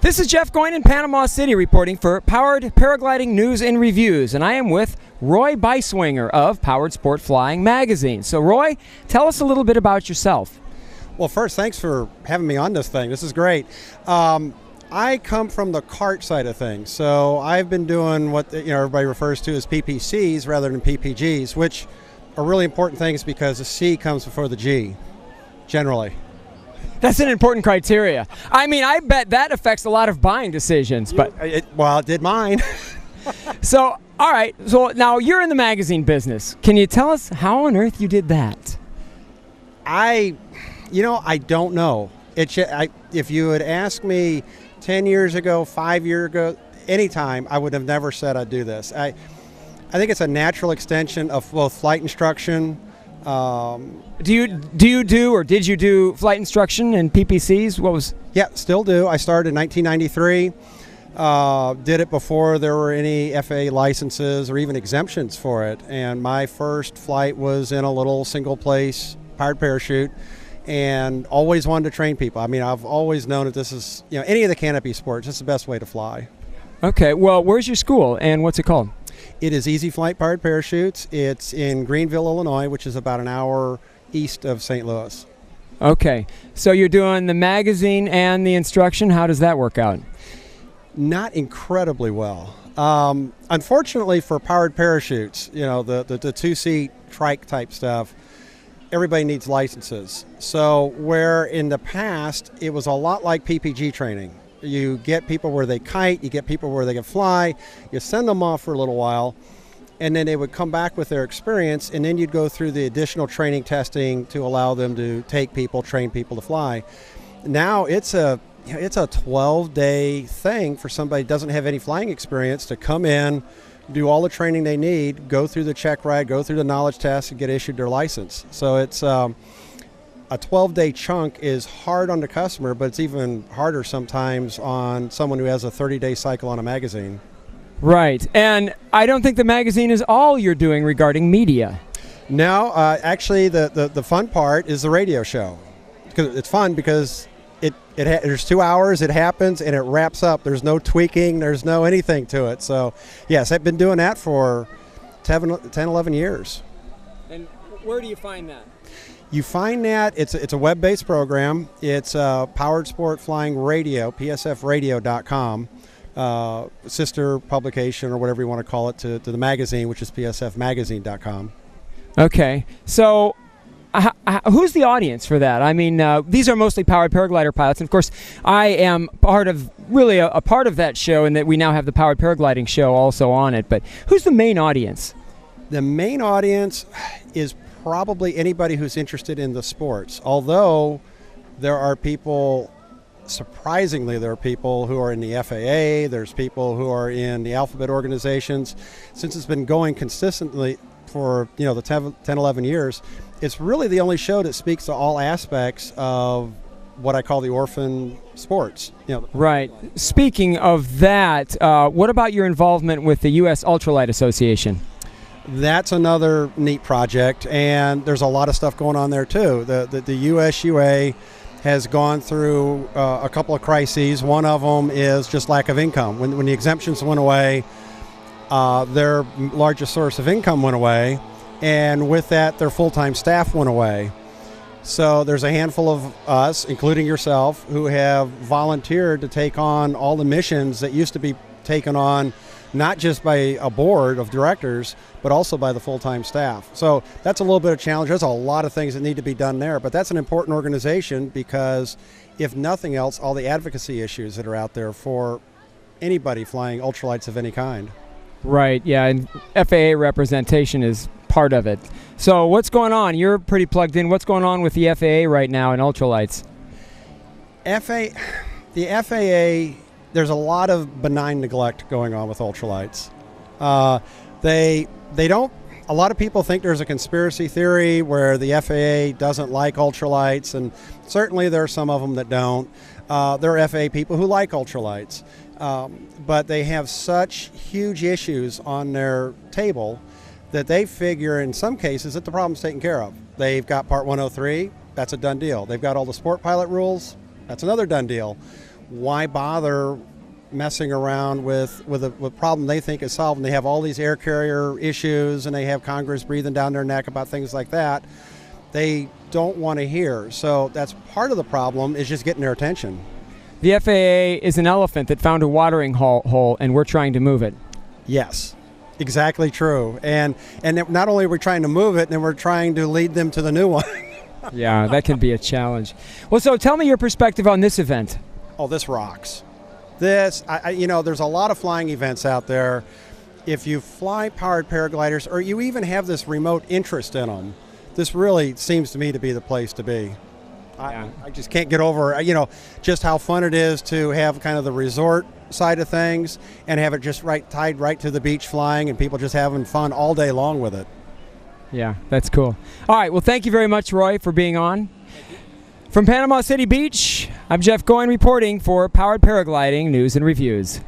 This is Jeff Goyne in Panama City reporting for Powered Paragliding News and Reviews, and I am with Roy Beisswenger of Powered Sport Flying Magazine. So Roy, tell us a little bit about yourself. Well, first, thanks for having me on this thing. This is great. I come from the kart side of things, so I've been doing what everybody refers to as PPCs rather than PPGs, which are really important things because the C comes before the G, generally. That's an important criteria. I mean, I bet that affects a lot of buying decisions. But it did mine. So, all right. So now you're in the magazine business. Can you tell us how on earth you did that? I don't know. If you had asked me 10 years ago, 5 years ago, anytime, I would have never said I'd do this. I think it's a natural extension of both flight instruction. Did you do flight instruction and PPCs? Yeah, still do. I started in 1993. Did it before there were any FAA licenses or even exemptions for it. And my first flight was in a little single place powered parachute, and always wanted to train people. I mean, I've always known that this is, any of the canopy sports, it's the best way to fly. Okay, well, where's your school and what's it called? It is Easy Flight Powered Parachutes. It's in Greenville, Illinois, which is about an hour east of St. Louis. Okay, so you're doing the magazine and the instruction. How does that work out? Not incredibly well. Unfortunately for powered parachutes, the two-seat trike type stuff, everybody needs licenses. So where in the past it was a lot like PPG training. You get people where they kite, you get people where they can fly, you send them off for a little while, and then they would come back with their experience, and then you'd go through the additional training testing to allow them to take people, train people to fly. Now it's a 12-day thing for somebody who doesn't have any flying experience to come in, do all the training they need, go through the check ride, go through the knowledge test, and get issued their license. So it's a 12-day chunk is hard on the customer, but it's even harder sometimes on someone who has a 30-day cycle on a magazine. Right, and I don't think the magazine is all you're doing regarding media. No, actually the fun part is the radio show. It's fun because there's 2 hours, it happens, and it wraps up. There's no tweaking, there's no anything to it. So, yes, I've been doing that for 10, 11 years. And where do you find that? You find that it's a web-based program. It's Powered Sport Flying Radio, psfradio.com, sister publication or whatever you want to call it to the magazine, which is psfmagazine.com. Okay, so who's the audience for that? I mean, these are mostly powered paraglider pilots, and of course, I am part of a part of that show, in that we now have the powered paragliding show also on it. But who's the main audience? The main audience is probably anybody who's interested in the sports, although surprisingly there are people who are in the FAA, there's people who are in the alphabet organizations. Since it's been going consistently for the 10, 11 years, it's really the only show that speaks to all aspects of what I call the orphan sports. Right. Speaking of that, what about your involvement with the U.S. Ultralight Association? That's another neat project, and there's a lot of stuff going on there too. The USUA has gone through a couple of crises. One of them is just lack of income. When the exemptions went away, their largest source of income went away, and with that, their full-time staff went away. So there's a handful of us, including yourself, who have volunteered to take on all the missions that used to be taken on not just by a board of directors, but also by the full-time staff. So that's a little bit of a challenge. There's a lot of things that need to be done there, but that's an important organization because, if nothing else, all the advocacy issues that are out there for anybody flying ultralights of any kind. Right, yeah, and FAA representation is part of it. So what's going on? You're pretty plugged in. What's going on with the FAA right now in ultralights? The FAA, there's a lot of benign neglect going on with ultralights. They don't. A lot of people think there's a conspiracy theory where the FAA doesn't like ultralights, and certainly there are some of them that don't. There are FAA people who like ultralights, but they have such huge issues on their table that they figure in some cases that the problem's taken care of. They've got Part 103, that's a done deal. They've got all the sport pilot rules, that's another done deal. why bother messing around with a problem they think is solved? And they have all these air carrier issues, and they have Congress breathing down their neck about things like that. They don't want to hear. So that's part of the problem, is just getting their attention. The FAA is an elephant that found a watering hole, and we're trying to move it. Yes, exactly true. And not only are we trying to move it, then we're trying to lead them to the new one. Yeah, that can be a challenge. Well, so tell me your perspective on this event. Oh, this rocks. There's a lot of flying events out there. If you fly powered paragliders, or you even have this remote interest in them, this really seems to me to be the place to be. Yeah. I just can't get over, just how fun it is to have kind of the resort side of things and have it just tied right to the beach flying, and people just having fun all day long with it. Yeah, that's cool. All right, well, thank you very much, Roy, for being on. From Panama City Beach, I'm Jeff Goin reporting for Powered Paragliding News and Reviews.